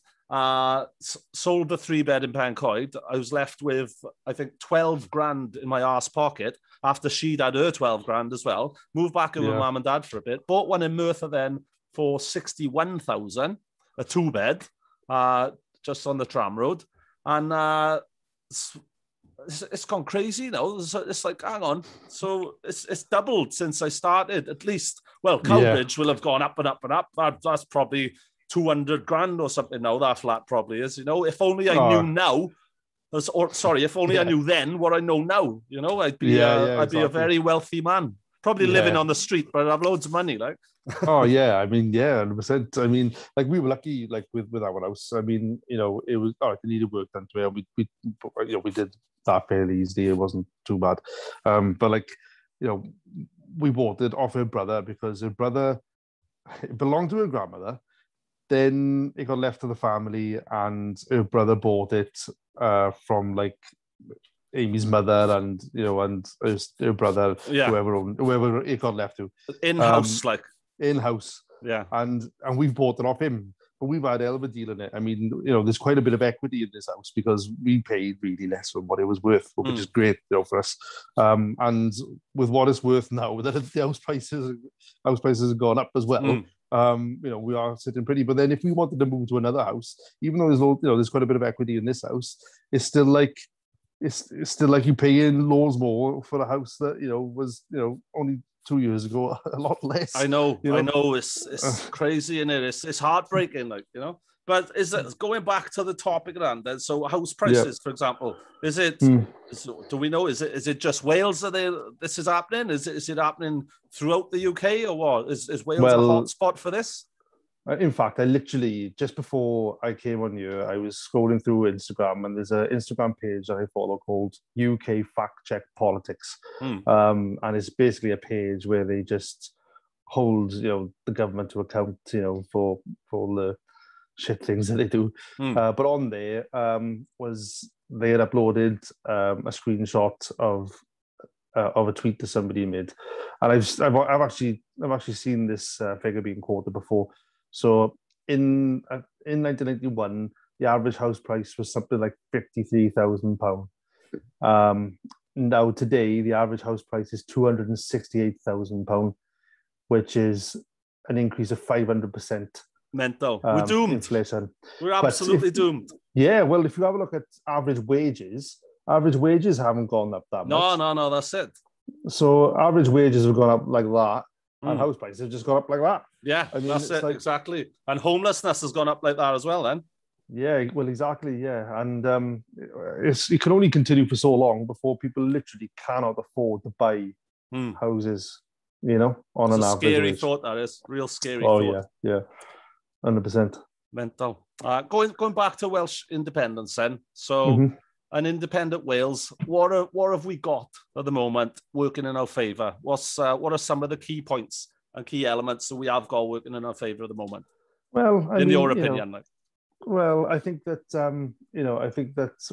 [SPEAKER 1] Sold the 3-bed in Pencoed. I was left with, I think, 12 grand in my arse pocket after she'd had her 12 grand as well. Moved back in with mum and dad for a bit. Bought one in Merthyr then for 61,000, a 2-bed, just on the tram road. And it's gone crazy, you know. It's like, hang on. So it's doubled since I started, at least. Well, Cowbridge will have gone up and up and up. That's probably 200 grand or something now, that flat probably is, you know. If only I knew now, if only I knew then what I know now, you know, I'd be a very wealthy man. Probably living on the street, but I'd have loads of money, like.
[SPEAKER 2] Oh yeah, I mean, 100%. I mean, like, we were lucky, like, with our house. I mean, you know, it was it needed work done to it. We did that fairly easily. It wasn't too bad. But, like, you know, we bought it off her brother because her brother, it belonged to her grandmother. Then it got left to the family, and her brother bought it from, like, Amy's mother and, you know, and her brother, whoever it got left to.
[SPEAKER 1] In-house,
[SPEAKER 2] In-house.
[SPEAKER 1] Yeah.
[SPEAKER 2] And we've bought it off him. But we've had a hell of a deal in it. I mean, you know, there's quite a bit of equity in this house because we paid really less than what it was worth, which is great, you know, for us. And with what it's worth now, that the house prices have gone up as well. You know, we are sitting pretty. But then if we wanted to move to another house, even though there's quite a bit of equity in this house, it's still like you pay in loads more for a house that, you know, was, you know, only 2 years ago a lot less.
[SPEAKER 1] I know. It's crazy, isn't it? It's heartbreaking, like, you know. But is it going back to the topic at hand then? So house prices, for example, is it? Do we know? Is it just Wales that this is happening? Is it happening throughout the UK or what? Is Wales a hot spot for this?
[SPEAKER 2] In fact, I literally, just before I came on here, I was scrolling through Instagram, and there's an Instagram page that I follow called UK Fact Check Politics. And it's basically a page where they just hold, you know, the government to account, you know, for all the shit things that they do. But on there they had uploaded a screenshot of a tweet that somebody made, and I've actually seen this figure being quoted before. So in 1991, the average house price was something like £53,000. Now today, the average house price is £268,000, which is an increase of 500%.
[SPEAKER 1] Mental. We're doomed.
[SPEAKER 2] Inflation.
[SPEAKER 1] We're absolutely doomed.
[SPEAKER 2] Yeah, well, if you have a look at average wages haven't gone up that much.
[SPEAKER 1] No, that's it.
[SPEAKER 2] So average wages have gone up like that. And house prices have just gone up like that.
[SPEAKER 1] Yeah, I mean, that's it, exactly. And homelessness has gone up like that as well then.
[SPEAKER 2] Yeah, well, exactly, yeah. And it can only continue for so long before people literally cannot afford to buy houses, you know, on an average.
[SPEAKER 1] Scary thought, that is. Real scary thought.
[SPEAKER 2] Oh, yeah. 100%.
[SPEAKER 1] Mental. Going back to Welsh independence then. So... An independent Wales, what have we got at the moment working in our favour? What are some of the key points and key elements that we have got working in our favour at the moment?
[SPEAKER 2] Well,
[SPEAKER 1] in your opinion,
[SPEAKER 2] like. Well, I think that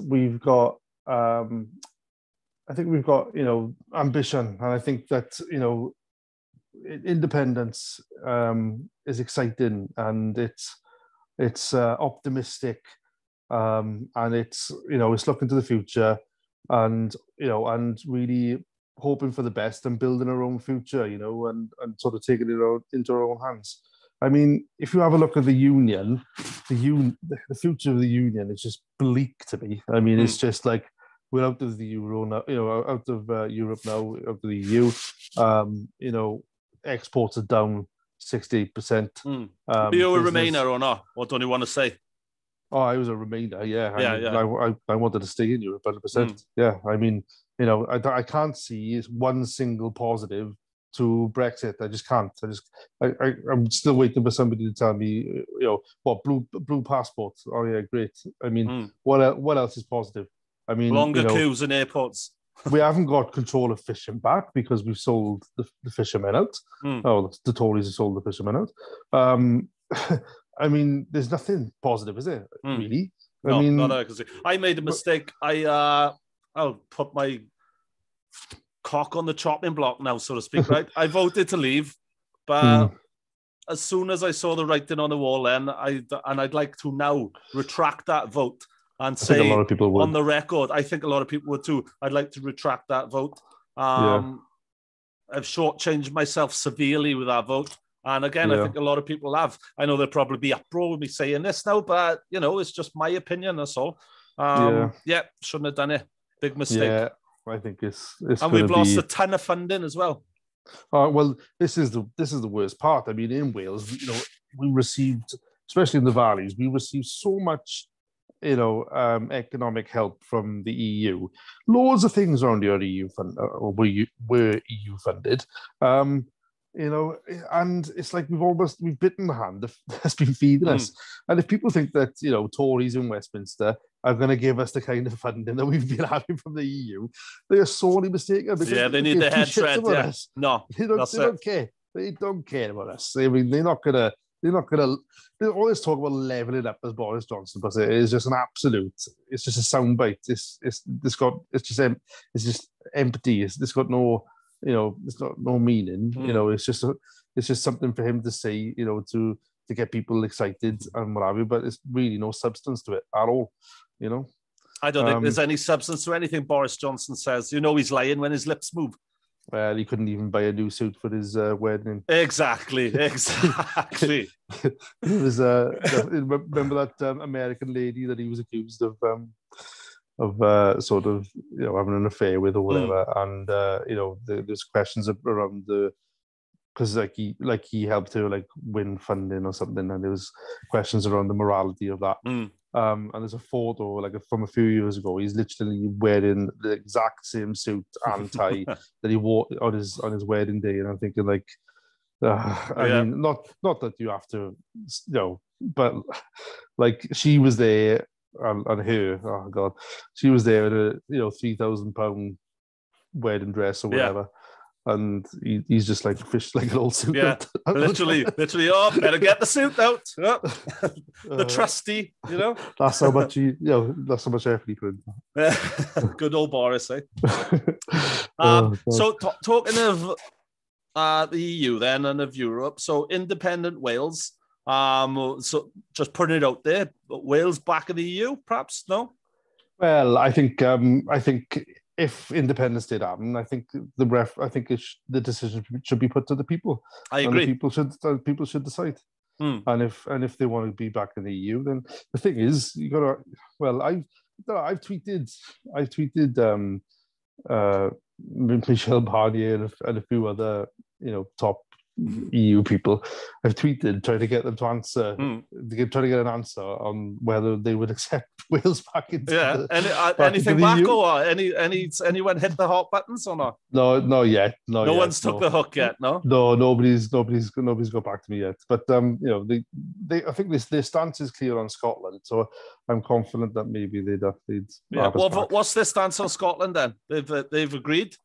[SPEAKER 2] we've got ambition, and I think that, you know, independence is exciting, and it's optimistic. And it's, you know, it's looking to the future, and, you know, and really hoping for the best and building our own future, you know, and sort of taking it into our own hands. I mean, if you have a look at the union, the future of the union is just bleak to me. I mean, it's just like, we're out of the euro now, you know, out of Europe now, out of the EU. You know, exports are down 68%.
[SPEAKER 1] Are you a Remainer or not? What don't you want to say?
[SPEAKER 2] Oh, I was a Remainer, yeah. I wanted to stay in Europe, 100%. Yeah, I mean, you know, I can't see one single positive to Brexit. I just can't. I'm still waiting for somebody to tell me, you know, what, blue passports. Oh yeah, great. I mean, what else is positive? I mean,
[SPEAKER 1] longer queues in airports.
[SPEAKER 2] We haven't got control of fishing back because we've sold the fishermen out. Oh, the Tories have sold the fishermen out. I mean, there's nothing positive, is there? Really?
[SPEAKER 1] No,
[SPEAKER 2] I mean,
[SPEAKER 1] not that I can see. I made a mistake. I'll put my cock on the chopping block now, so to speak, right? I voted to leave, but as soon as I saw the writing on the wall, then I'd like to now retract that vote and say,
[SPEAKER 2] I think a lot of people would.
[SPEAKER 1] On the record, I think a lot of people would too. I'd like to retract that vote. I've shortchanged myself severely with that vote. And again, I think a lot of people have. I know there'll probably be uproar with me saying this now, but, you know, it's just my opinion, that's all. Shouldn't have done it. Big mistake.
[SPEAKER 2] Yeah, I think it's
[SPEAKER 1] and we've lost a ton of funding as well.
[SPEAKER 2] Well, this is the worst part. I mean, in Wales, you know, we received, especially in the valleys, we received so much, you know, economic help from the EU. Loads of things around here were EU funded. You know, and it's like we've bitten the hand that's been feeding us. And if people think that, you know, Tories in Westminster are going to give us the kind of funding that we've been having from the EU, they are sorely mistaken.
[SPEAKER 1] Yeah, they need the head shred. Yeah. No,
[SPEAKER 2] they don't care. They don't care about us. I mean, they're not gonna. They always talk about leveling up as Boris Johnson, but it is just an absolute. It's just a soundbite. It's just empty. It's got no. You know, it's got no meaning. You know, it's just something for him to say. You know, to get people excited and what have you. But it's really no substance to it at all. You know,
[SPEAKER 1] I don't think there's any substance to anything Boris Johnson says. You know, he's lying when his lips move.
[SPEAKER 2] Well, he couldn't even buy a new suit for his wedding.
[SPEAKER 1] Exactly.
[SPEAKER 2] It was remember that American lady that he was accused of sort of, you know, having an affair with or whatever, and you know, there's questions around because like he helped her like win funding or something, and there was questions around the morality of that. And there's a photo like from a few years ago. He's literally wearing the exact same suit and tie that he wore on his wedding day, and I'm thinking like, I mean, not that you have to, you know, but like she was there. And her, oh god, she was there in a, you know, £3,000 wedding dress or whatever, and he's just like fish like an old suit.
[SPEAKER 1] Yeah, literally. Oh, better get the suit out. Oh. The trusty, you know.
[SPEAKER 2] That's how much that's how much effort he put in.
[SPEAKER 1] Good old Boris, eh? So talking of the EU then and of Europe, so independent Wales. So just putting it out there, Wales back in the EU, perhaps? No.
[SPEAKER 2] Well, I think if independence did happen, I think the decision should be put to the people.
[SPEAKER 1] I agree.
[SPEAKER 2] And the people should decide. And if they want to be back in the EU, then the thing is, you gotta. Well, I've tweeted Michel Barnier and a few other, you know, top EU people. I've tweeted trying to get them to answer, trying to get an answer on whether they would accept Wales back into
[SPEAKER 1] anything back
[SPEAKER 2] EU.
[SPEAKER 1] Or anyone hit the hot buttons or not?
[SPEAKER 2] No, not yet.
[SPEAKER 1] No one's took the hook yet. No,
[SPEAKER 2] nobody's got back to me yet. But you know, I think their stance is clear on Scotland, so I'm confident that maybe they'd.
[SPEAKER 1] Yeah. Well, what's their stance on Scotland then? They've agreed.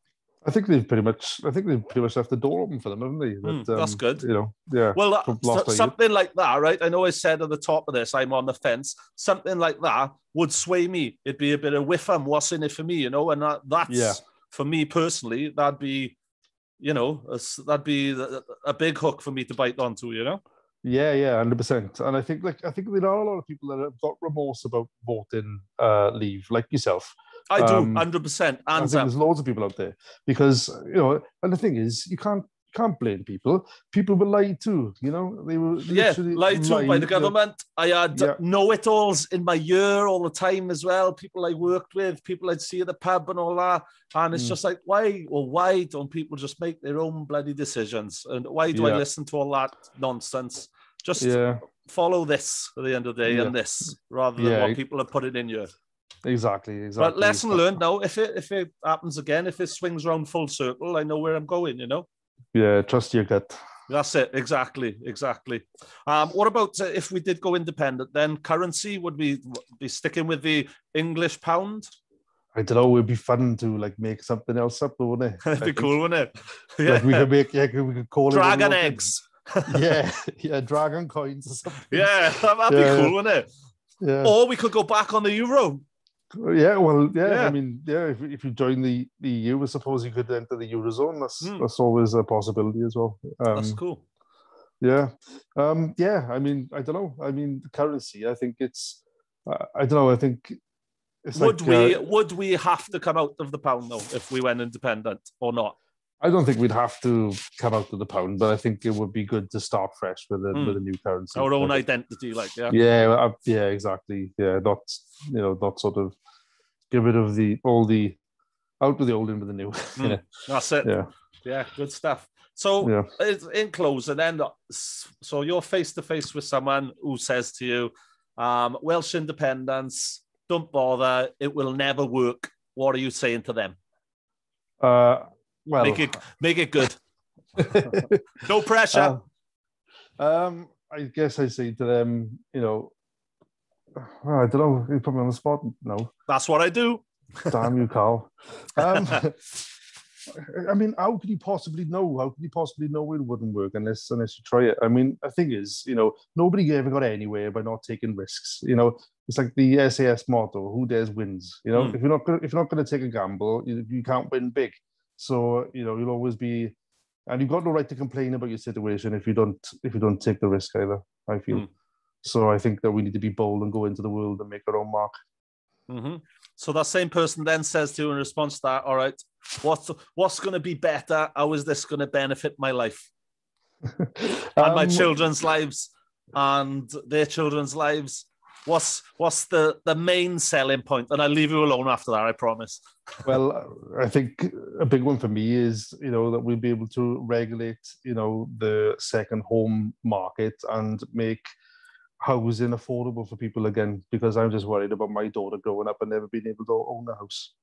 [SPEAKER 2] I think they've pretty much left the door open for them, haven't they?
[SPEAKER 1] That's good.
[SPEAKER 2] You know, yeah.
[SPEAKER 1] Well, something like that, right? I know I said at the top of this, I'm on the fence. Something like that would sway me. It'd be a bit of whiffam. What's in it for me, you know? And that's for me personally. That'd be, you know, a big hook for me to bite onto, you know.
[SPEAKER 2] Yeah, 100%. And I think there are a lot of people that have got remorse about voting leave, like yourself.
[SPEAKER 1] I do, 100%.
[SPEAKER 2] I think there's loads of people out there because, you know, and the thing is, you can't blame people. People were lied to, you know. They were
[SPEAKER 1] lied to by the government. I had know-it-alls in my year all the time as well. People I worked with, people I'd see at the pub and all that. And it's just like, why don't people just make their own bloody decisions? And why do I listen to all that nonsense? Just follow this at the end of the day and this, rather than what people are putting in you.
[SPEAKER 2] Exactly.
[SPEAKER 1] But lesson learned now, if it happens again, if it swings around full circle, I know where I'm going, you know?
[SPEAKER 2] Yeah, trust your gut.
[SPEAKER 1] That's it. Exactly. What about if we did go independent, then currency, would we be sticking with the English pound?
[SPEAKER 2] I don't know. It'd be fun to like make something else up, wouldn't it?
[SPEAKER 1] It'd be cool, wouldn't it? Yeah.
[SPEAKER 2] Like we could call
[SPEAKER 1] dragon
[SPEAKER 2] it
[SPEAKER 1] eggs.
[SPEAKER 2] yeah, dragon coins or something.
[SPEAKER 1] Yeah, that'd be cool, wouldn't it?
[SPEAKER 2] Yeah.
[SPEAKER 1] Or we could go back on the Euro.
[SPEAKER 2] Yeah, well, yeah. I mean, yeah. If you join the EU, I suppose you could enter the Eurozone. That's always a possibility as well.
[SPEAKER 1] That's cool.
[SPEAKER 2] Yeah, yeah. I mean, I don't know. I mean, the currency. I think it's. I don't know. I think.
[SPEAKER 1] Would we have to come out of the pound though if we went independent or not?
[SPEAKER 2] I don't think we'd have to come out of the pound, but I think it would be good to start fresh with a new currency.
[SPEAKER 1] Our own identity, like
[SPEAKER 2] yeah, exactly. Yeah, not sort of get rid of out with the old, in with the new.
[SPEAKER 1] That's it. Yeah, good stuff. So in closing, then, so you're face to face with someone who says to you, Welsh independence, don't bother, it will never work. What are you saying to them?
[SPEAKER 2] Well,
[SPEAKER 1] make it good. No pressure.
[SPEAKER 2] I guess I say to them, I don't know. You put me on the spot. No,
[SPEAKER 1] that's what I do.
[SPEAKER 2] Damn you, Carl. I mean, how could you possibly know? How could you possibly know it wouldn't work unless you try it? I mean, the thing is, nobody ever got anywhere by not taking risks. It's like the SAS motto: "Who dares wins." If you're not going to take a gamble, you can't win big. So you'll always be, and you've got no right to complain about your situation if you don't take the risk either. I feel. So I think that we need to be bold and go into the world and make our own mark.
[SPEAKER 1] Mm-hmm. So that same person then says to you in response to that, all right, what's going to be better? How is this going to benefit my life and my children's lives and their children's lives? What's the main selling point? And I'll leave you alone after that, I promise.
[SPEAKER 2] Well, I think a big one for me is, that we'll be able to regulate, the second home market and make housing affordable for people again, because I'm just worried about my daughter growing up and never being able to own a house.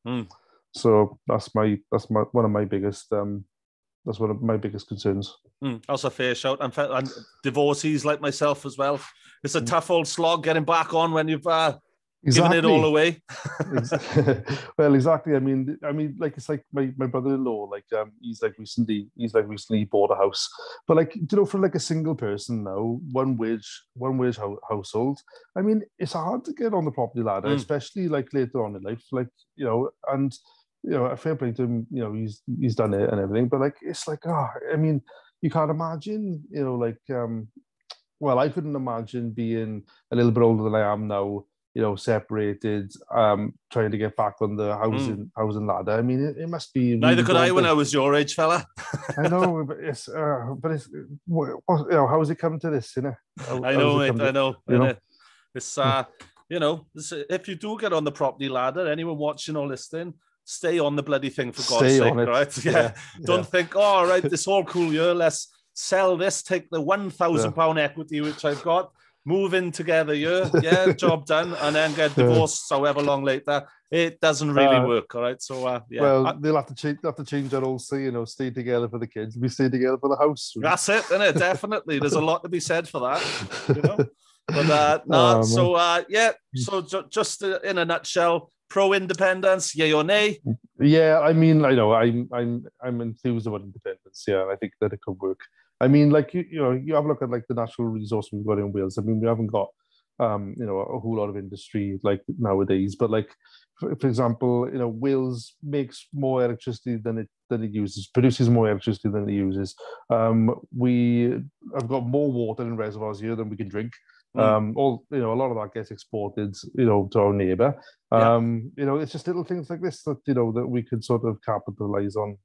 [SPEAKER 2] So that's one of my biggest concerns.
[SPEAKER 1] That's a fair shout. And divorcees like myself as well. It's a tough old slog getting back on when you've given it all away.
[SPEAKER 2] Well, exactly. I mean, like it's like my brother-in-law. Like he's recently bought a house, but for like a single person now, one wage household. I mean, it's hard to get on the property ladder, especially like later on in life. And a fair play to him. He's done it and everything, but it's I mean, you can't imagine. Well, I couldn't imagine being a little bit older than I am now. Separated, trying to get back on the housing ladder. I mean, it must be. Really
[SPEAKER 1] neither could I when I was your age, fella.
[SPEAKER 2] I know, but it's how has it come to this?
[SPEAKER 1] I know, mate. I know. It's if you do get on the property ladder, anyone watching or listening, stay on the bloody thing for God's sake, right? Yeah. Don't think, all right, this all cool year. Let's sell this, take the £1,000 equity which I've got. Move in together, job done, and then get divorced however long later. It doesn't really work, all right? So,
[SPEAKER 2] Well, they'll have to change that all, stay together for the kids. We stay together for the house.
[SPEAKER 1] That's it, isn't it? Definitely. There's a lot to be said for that, But, so just in a nutshell, pro-independence, yay or nay?
[SPEAKER 2] Yeah, I mean, I know, I'm enthused about independence, I think that it could work. I mean, you have a look at the natural resource we've got in Wales. I mean, we haven't got, a whole lot of industry nowadays. But for example, Wales makes more electricity than it uses, produces more electricity than it uses. We have got more water in reservoirs here than we can drink. A lot of that gets exported, to our neighbour. It's just little things like this that that we could sort of capitalize on,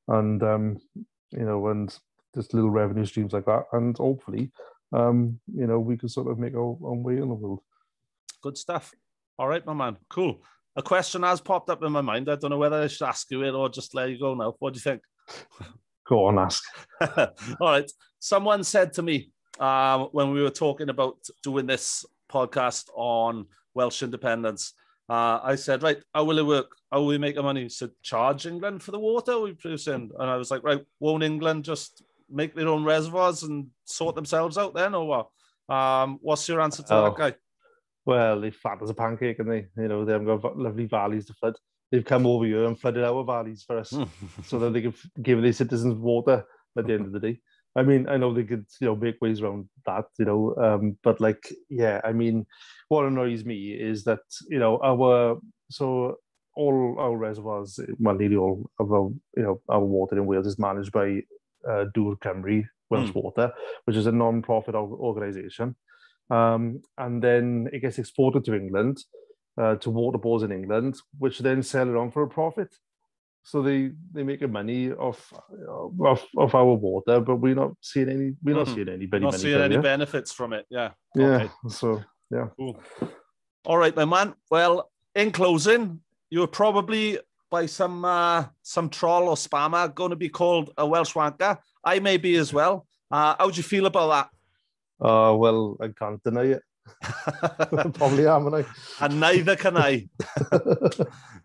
[SPEAKER 2] and just little revenue streams like that, and hopefully, we could sort of make our own way in the world.
[SPEAKER 1] Good stuff. All right, my man. Cool. A question has popped up in my mind. I don't know whether I should ask you it or just let you go now. What do you think?
[SPEAKER 2] Go on, ask.
[SPEAKER 1] All right. Someone said to me when we were talking about doing this podcast on Welsh independence, I said, right, how will it work? How will we make the money? He said, charge England for the water we produce in. And I was like, right, won't England just make their own reservoirs and sort themselves out then, or what? What's your answer to that guy?
[SPEAKER 2] Well, they're fat as a pancake, and they haven't got lovely valleys to flood. they've come over here and flooded our valleys for us so that they can give their citizens water at the end of the day. I mean, I know they could, make ways around that, but like, yeah, I mean, what annoys me is that, all our reservoirs, well, nearly all of our water in Wales is managed by Dŵr Cymru, Welsh Water, which is a non-profit organisation. And then it gets exported to England, to water boards in England, which then sell it on for a profit. So they make money off our water, but we're not seeing any. We're not seeing anybody.
[SPEAKER 1] Not seeing any benefits from it. Yeah.
[SPEAKER 2] Yeah. Okay. So yeah.
[SPEAKER 1] Cool. All right, my man. Well, in closing, you're probably by some troll or spammer going to be called a Welsh wanker. I may be as well. How do you feel about that?
[SPEAKER 2] Well, I can't deny it. Probably am, and
[SPEAKER 1] and neither can I.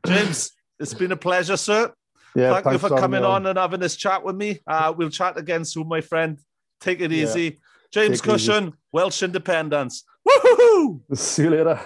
[SPEAKER 1] James, it's been a pleasure, sir.
[SPEAKER 2] Yeah,
[SPEAKER 1] Thank you for coming on and having this chat with me. We'll chat again soon, my friend. Take it easy. James Cushen, Welsh Independence. Woohoo!
[SPEAKER 2] See you later.